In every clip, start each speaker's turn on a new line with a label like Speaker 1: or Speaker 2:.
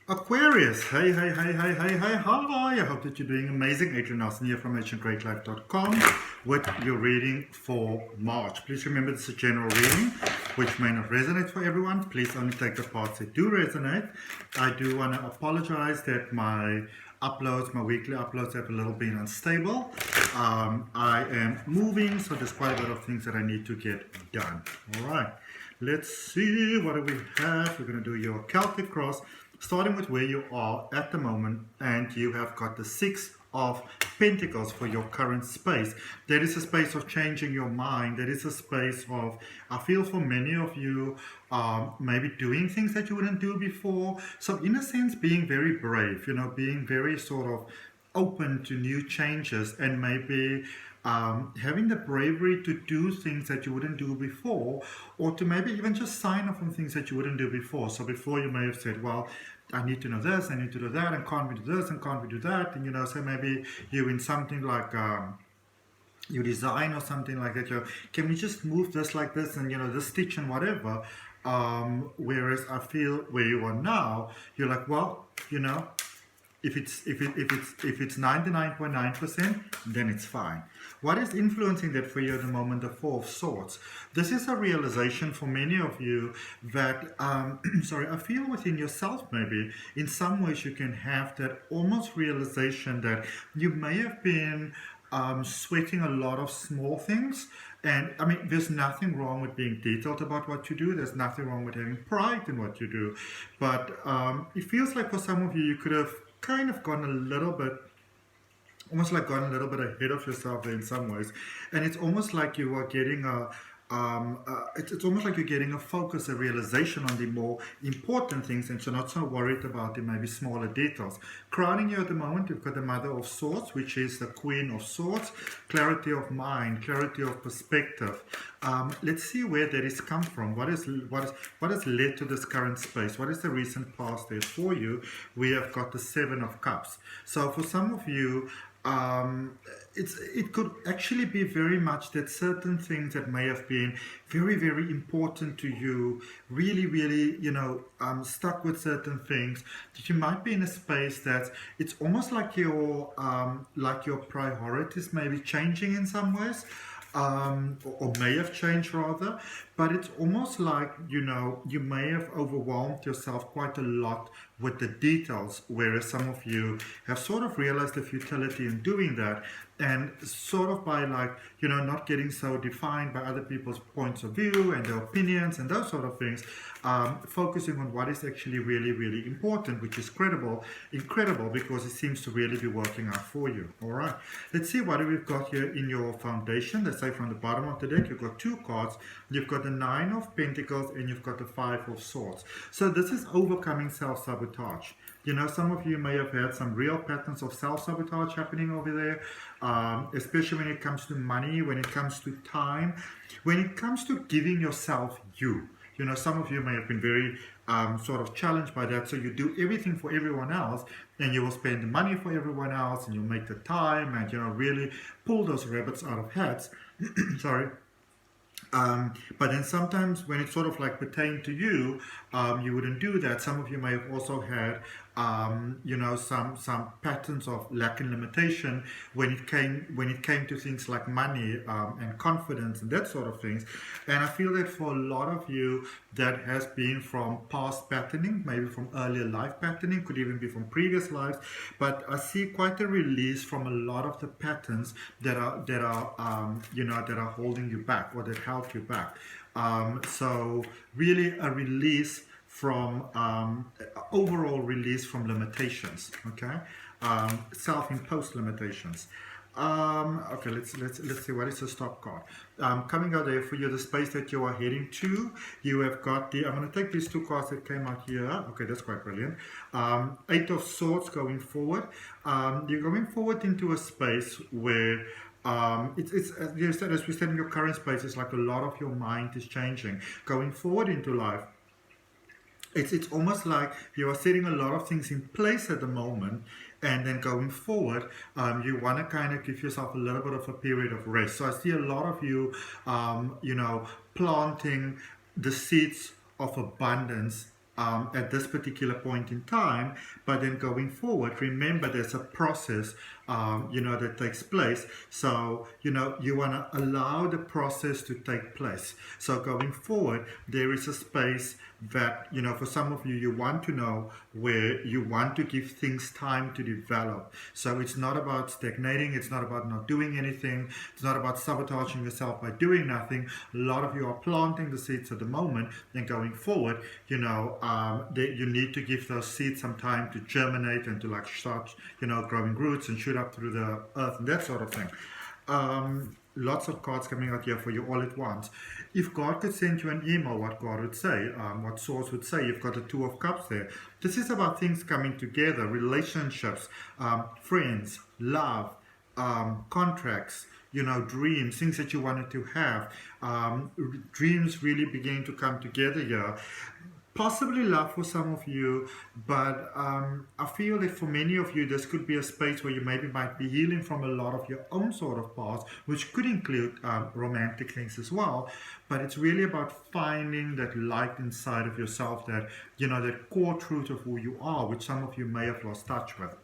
Speaker 1: Aquarius, hey, how are you? I hope that you're doing amazing. Adrian Nelson here from ahngreatlife.com with your reading for March. Please remember this is a general reading, which may not resonate for everyone. Please only take the parts that do resonate. I do want to apologize that my weekly uploads have a little bit unstable. I am moving, so there's quite a bit of things that I need to get done. All right, let's see, what do we have? We're going to do your Celtic cross, starting with where you are at the moment, and you have got the Six of Pentacles for your current space. There is a space of changing your mind. There is a space of, I feel for many of you, maybe doing things that you wouldn't do before. So in a sense, being very brave, being very sort of open to new changes, and maybe having the bravery to do things that you wouldn't do before, or to maybe even just sign off on things that you wouldn't do before. So before you may have said, well, I need to know this, I need to do that, and can't we do this, and can't we do that, and so maybe you in something like you design or something like that, can we just move this like this, and this stitch and whatever, whereas I feel where you are now, you're like, well, if it's 99.9%, then it's fine. What is influencing that for you at the moment? The Four of Swords. This is a realization for many of you that, I feel within yourself, maybe in some ways you can have that almost realization that you may have been sweating a lot of small things. And I mean, there's nothing wrong with being detailed about what you do. There's nothing wrong with having pride in what you do. But it feels like for some of you, you could have kind of gone a little bit, almost like gone a little bit ahead of yourself in some ways. And it's almost like you are getting it's almost like you're getting a focus, a realization on the more important things, and you're not so worried about the maybe smaller details. Crowning you at the moment, you've got the Mother of Swords, which is the Queen of Swords. Clarity of mind, clarity of perspective. Let's see where that has come from. What has led to this current space? What is the recent past there for you? We have got the Seven of Cups. So for some of you, it could actually be very much that certain things that may have been very, very important to you, really, stuck with certain things, that you might be in a space that it's almost like your priorities may be changing in some ways. Or may have changed rather, but it's almost like, you may have overwhelmed yourself quite a lot with the details, whereas some of you have sort of realized the futility in doing that, and sort of by not getting so defined by other people's points of view and their opinions and those sort of things, focusing on what is actually really, really important, which is incredible, because it seems to really be working out for you. All right, let's see what we've got here in your foundation. Let's say from the bottom of the deck, you've got two cards. You've got the Nine of Pentacles and you've got the Five of Swords. So this is overcoming self-sabotage. Some of you may have had some real patterns of self-sabotage happening over there, especially when it comes to money, when it comes to time, when it comes to giving yourself you. Some of you may have been very sort of challenged by that. So you do everything for everyone else, and you will spend the money for everyone else, and you'll make the time, and really pull those rabbits out of hats. Sorry. But then sometimes when it sort of like pertained to you, you wouldn't do that. Some of you may have also had, some patterns of lack and limitation when it came to things like money and confidence and that sort of things. And I feel that for a lot of you, that has been from past patterning, maybe from earlier life patterning, could even be from previous lives. But I see quite a release from a lot of the patterns that are holding you back, or that held you back. So really a release from overall release from limitations. Okay, self-imposed limitations. Okay, let's see, what is the stop card coming out there for you? The space that you are heading to, you have got the, I'm going to take these two cards that came out here. Okay, that's quite brilliant. Eight of Swords going forward. You're going forward into a space where it's as we said, in your current space, it's like a lot of your mind is changing going forward into life. It's almost like you are setting a lot of things in place at the moment, and then going forward, you want to kind of give yourself a little bit of a period of rest. So I see a lot of you, planting the seeds of abundance at this particular point in time, but then going forward, remember there's a process, that takes place. So, you want to allow the process to take place. So going forward, there is a space that, for some of you, you want to know where you want to give things time to develop. So it's not about stagnating. It's not about not doing anything. It's not about sabotaging yourself by doing nothing. A lot of you are planting the seeds at the moment, and going forward, you need to give those seeds some time to germinate and to start, growing roots and shoot up through the earth and that sort of thing. Lots of cards coming out here for you all at once. If God could send you an email, what God would say, what Source would say, you've got the Two of Cups there. This is about things coming together, relationships, friends, love, contracts, dreams, things that you wanted to have. Dreams really begin to come together here. Possibly love for some of you, but I feel that for many of you, this could be a space where you maybe might be healing from a lot of your own sort of past, which could include romantic things as well. But it's really about finding that light inside of yourself, that, that core truth of who you are, which some of you may have lost touch with.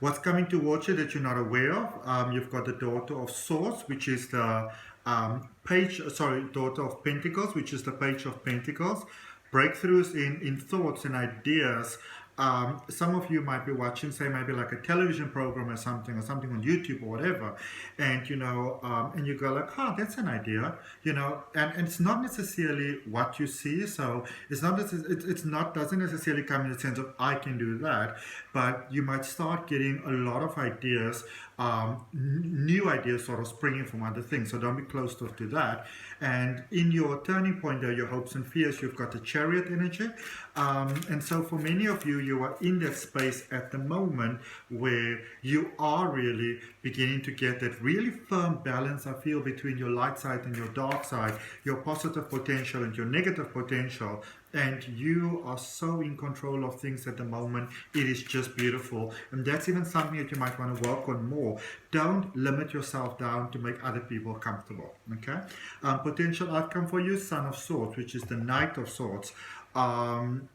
Speaker 1: What's coming towards you that you're not aware of? You've got the Daughter of Swords, which is the Daughter of Pentacles, which is the Page of Pentacles. Breakthroughs in thoughts and ideas. Some of you might be watching, say, maybe like a television program or something on YouTube or whatever, and and you go like, oh, that's an idea, and it's not necessarily what you see. So it's not doesn't necessarily come in the sense of I can do that, but you might start getting a lot of ideas, new ideas sort of springing from other things. So don't be closed off to that. And in your turning point there, your hopes and fears, you've got the Chariot energy, and so for many of you, you are in that space at the moment where you are really beginning to get that really firm balance, I feel, between your light side and your dark side, your positive potential and your negative potential. And you are so in control of things at the moment. It is just beautiful. And that's even something that you might want to work on more. Don't limit yourself down to make other people comfortable. Okay? Potential outcome for you, Son of Swords, which is the Knight of Swords.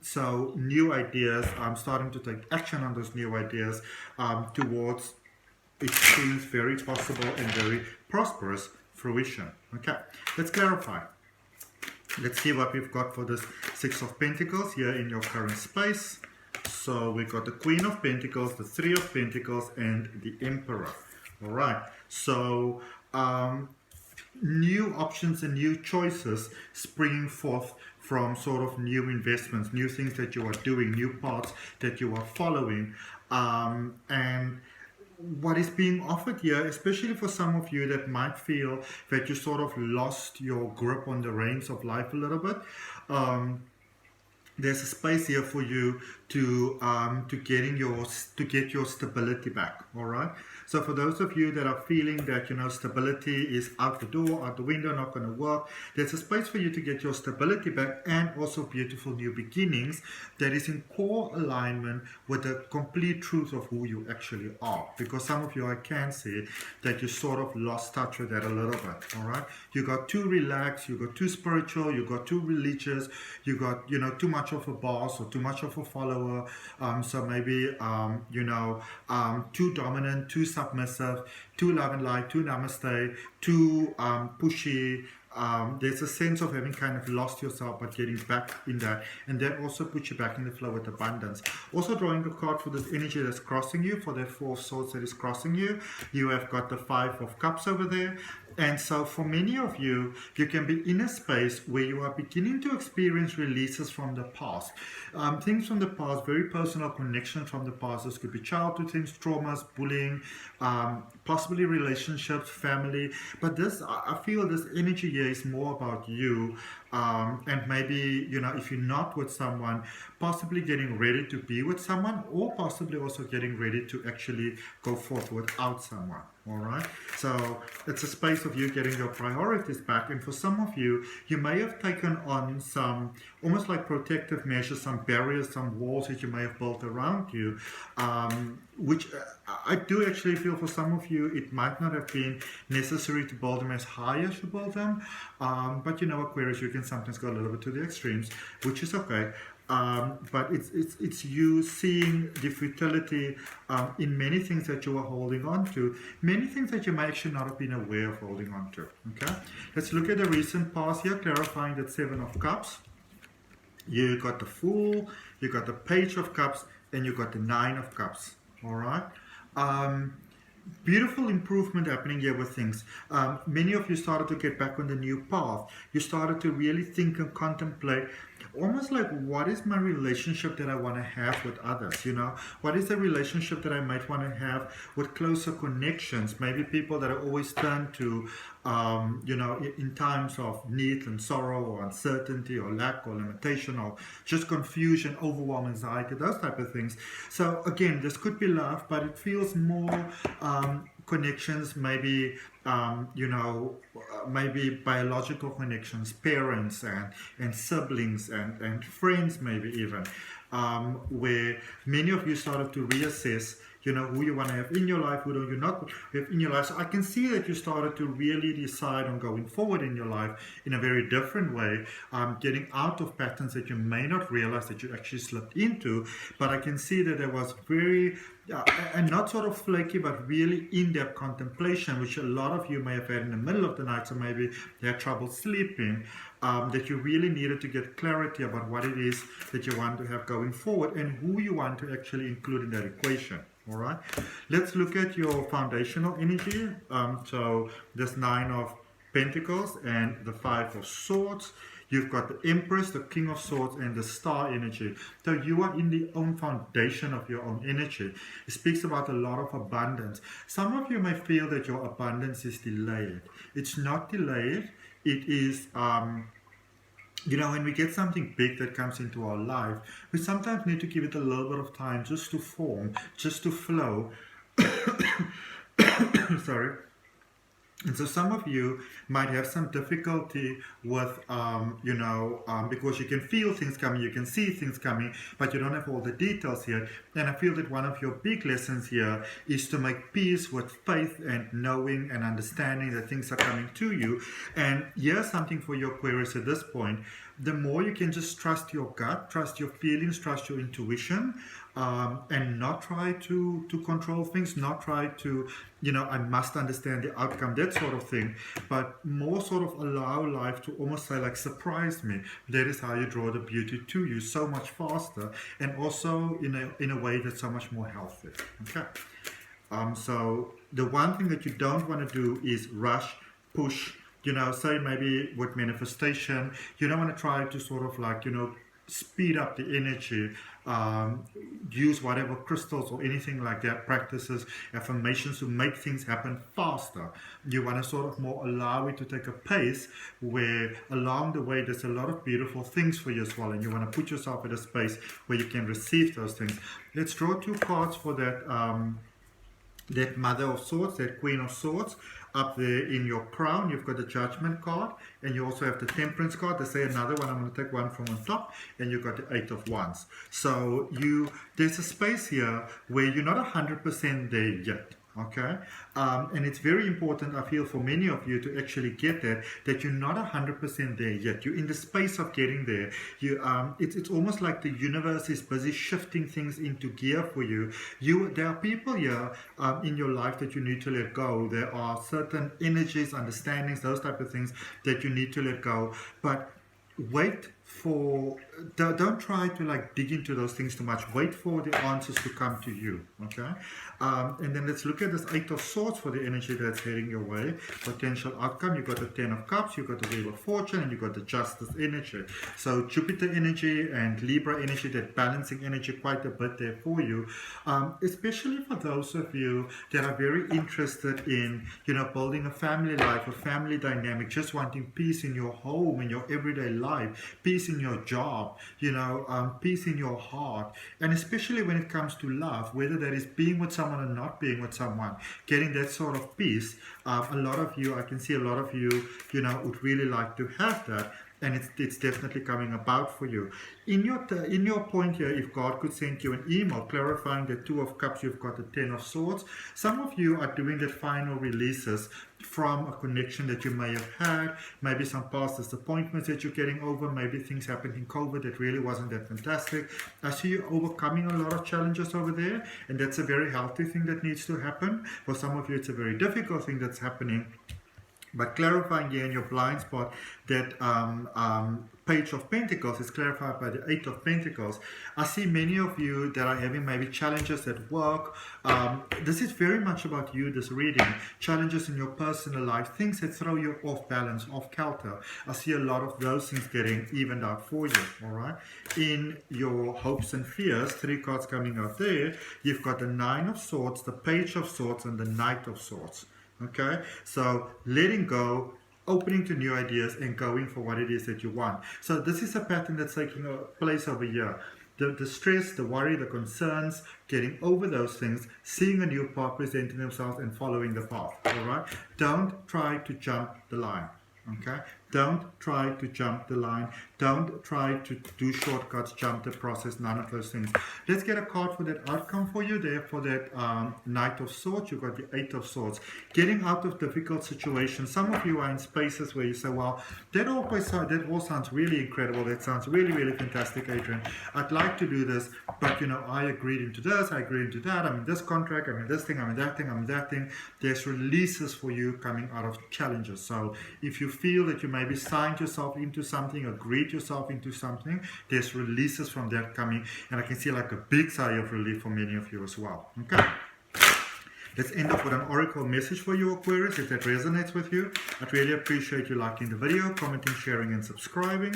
Speaker 1: So new ideas. I'm starting to take action on those new ideas towards, it seems, very possible and very prosperous fruition. Okay? Let's clarify. Let's see what we've got for this Six of Pentacles here in your current space. So we've got the Queen of Pentacles, the Three of Pentacles, and the Emperor. All right. So new options and new choices springing forth from sort of new investments, new things that you are doing, new paths that you are following, and what is being offered here, especially for some of you that might feel that you sort of lost your grip on the reins of life a little bit, there's a space here for you to get your stability back. All right. So for those of you that are feeling that stability is out the door, out the window, not going to work, there's a space for you to get your stability back, and also beautiful new beginnings that is in core alignment with the complete truth of who you actually are. Because some of you, I can see that you sort of lost touch with that a little bit. All right. You got too relaxed, you got too spiritual, you got too religious, you got too much of a boss or too much of a follower. So maybe too dominant, too submissive, too love and light, too namaste, too pushy. There's a sense of having kind of lost yourself, but getting back in that, and that also puts you back in the flow with abundance. Also drawing a card for this energy that's crossing you, for that Four of Swords that is crossing you. You have got the Five of Cups over there. And so for many of you, you can be in a space where you are beginning to experience releases from the past. Things from the past, very personal connections from the past. This could be childhood things, traumas, bullying, possibly relationships, family. But this, I feel this energy here is more about you. And maybe, if you're not with someone, possibly getting ready to be with someone, or possibly also getting ready to actually go forth without someone. All right. So it's a space of you getting your priorities back. And for some of you, you may have taken on some almost like protective measures, some barriers, some walls that you may have built around you, which I do actually feel for some of you it might not have been necessary to build them as high as you build them, but you know, Aquarius, you can sometimes go a little bit to the extremes, which is okay. But it's you seeing the futility in many things that you are holding on to, many things that you may actually not have been aware of holding on to. Okay, let's look at the recent past here, clarifying that Seven of Cups. You got the Fool, you got the Page of Cups, and you got the Nine of Cups. All right. Beautiful improvement happening here with things. Many of you started to get back on the new path. You started to really think and contemplate, almost like, what is my relationship that I want to have with others? You know, what is the relationship that I might want to have with closer connections? Maybe people that I always turn to, you know, in times of need and sorrow or uncertainty or lack or limitation or just confusion, overwhelm, anxiety, those type of things. So again, this could be love, but it feels more connections, maybe you know, maybe biological connections, parents and siblings and friends, maybe even, where many of you started to reassess, you know, who you want to have in your life, who do you not have in your life. So I can see that you started to really decide on going forward in your life in a very different way, getting out of patterns that you may not realize that you actually slipped into. But I can see that there was very and not sort of flaky, but really in-depth contemplation, which a lot of you may have had in the middle of the night, so maybe you had trouble sleeping, that you really needed to get clarity about what it is that you want to have going forward and who you want to actually include in that equation. All right, let's look at your foundational energy. So this Nine of Pentacles and the Five of Swords. You've got the Empress, the King of Swords, and the Star energy. So you are in the own foundation of your own energy. It speaks about a lot of abundance. Some of you may feel that your abundance is delayed. It's not delayed. It is, you know, when we get something big that comes into our life, we sometimes need to give it a little bit of time just to form, just to flow. Sorry. And so some of you might have some difficulty with, you know, because you can feel things coming, you can see things coming, but you don't have all the details here. And I feel that one of your big lessons here is to make peace with faith and knowing and understanding that things are coming to you. And here's something for your Aquarius at this point. The more you can just trust your gut, trust your feelings, trust your intuition, and not try to control things, not try to, you know, I must understand the outcome, that sort of thing, but more sort of allow life to almost say, like, surprise me. That is how you draw the beauty to you so much faster, and also in a way that's so much more healthy. Okay. So the one thing that you don't want to do is rush, push. You know, say maybe with manifestation, you don't want to try to sort of like, you know, speed up the energy, use whatever crystals or anything like that, practices, affirmations to make things happen faster. You want to sort of more allow it to take a pace where along the way there's a lot of beautiful things for you as well, and you want to put yourself in a space where you can receive those things. Let's draw two cards for that, that Mother of Swords, that Queen of Swords. Up there in your crown, you've got the Judgment card, and you also have the Temperance card. They say another one. I'm going to take one from on top, and you've got the Eight of Wands. So there's a space here where you're not 100% there yet. Okay, and it's very important, I feel, for many of you to actually get that you're not 100% there yet. You're in the space of getting there. It's almost like the universe is busy shifting things into gear for you. There are people here in your life that you need to let go. There are certain energies, understandings, those type of things that you need to let go. But wait for, don't try to like dig into those things too much. Wait for the answers to come to you. Okay, and then let's look at this Eight of Swords for the energy that's heading your way. Potential outcome, you've got the Ten of Cups, you've got the Wheel of Fortune, and you've got the Justice energy. So Jupiter energy and Libra energy, that balancing energy quite a bit there for you, especially for those of you that are very interested in, you know, building a family life, a family dynamic, just wanting peace in your home, in your everyday life, peace in your job, you know, peace in your heart, and especially when it comes to love, whether that is being with someone or not being with someone, getting that sort of peace. A lot of you, I can see a lot of you, you know, would really like to have that. and it's definitely coming about for you. In your point here, if God could send you an email clarifying the Two of Cups, you've got the Ten of Swords. Some of you are doing that final releases from a connection that you may have had, maybe some past disappointments that you're getting over, maybe things happened in COVID that really wasn't that fantastic. I see you overcoming a lot of challenges over there, and that's a very healthy thing that needs to happen. For some of you, it's a very difficult thing that's happening. But clarifying here in your blind spot that Page of Pentacles is clarified by the Eight of Pentacles. I see many of you that are having maybe challenges at work. This is very much about you, this reading. Challenges in your personal life, things that throw you off balance, off kilter. I see a lot of those things getting evened out for you, all right? In your hopes and fears, 3 cards coming out there, you've got the Nine of Swords, the Page of Swords, and the Knight of Swords. Okay, so letting go, opening to new ideas, and going for what it is that you want. So this is a pattern that's taking place over here. The stress, the worry, the concerns, getting over those things, seeing a new path presenting themselves, and following the path. All right, don't try to jump the line. Okay, don't try to jump the line. Don't try to do shortcuts, jump the process, none of those things. Let's get a card for that outcome for you there, for that Knight of Swords. You've got the Eight of Swords. Getting out of difficult situations. Some of you are in spaces where you say, well, that all sounds really incredible. That sounds really, really fantastic, Adrian. I'd like to do this, but you know, I agreed into this, I agreed into that, I'm in this contract, I'm in this thing, I'm in that thing, I'm in that thing. There's releases for you coming out of challenges. So if you feel that you maybe signed yourself into something, agreed yourself into something, there's releases from that coming, and I can see like a big sigh of relief for many of you as well. Okay, let's end up with an oracle message for you, Aquarius. If that resonates with you, I'd really appreciate you liking the video, commenting, sharing, and subscribing.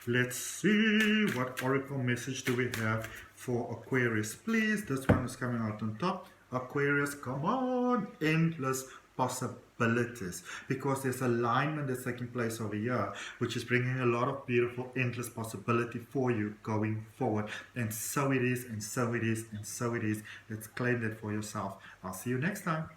Speaker 1: Let's see, what oracle message do we have for Aquarius, please. This one is coming out on top. Aquarius, come on. Endless possibilities, because there's alignment that's taking place over here, which is bringing a lot of beautiful endless possibility for you going forward. And so it is, and so it is, and so it is. Let's claim that for yourself. I'll see you next time.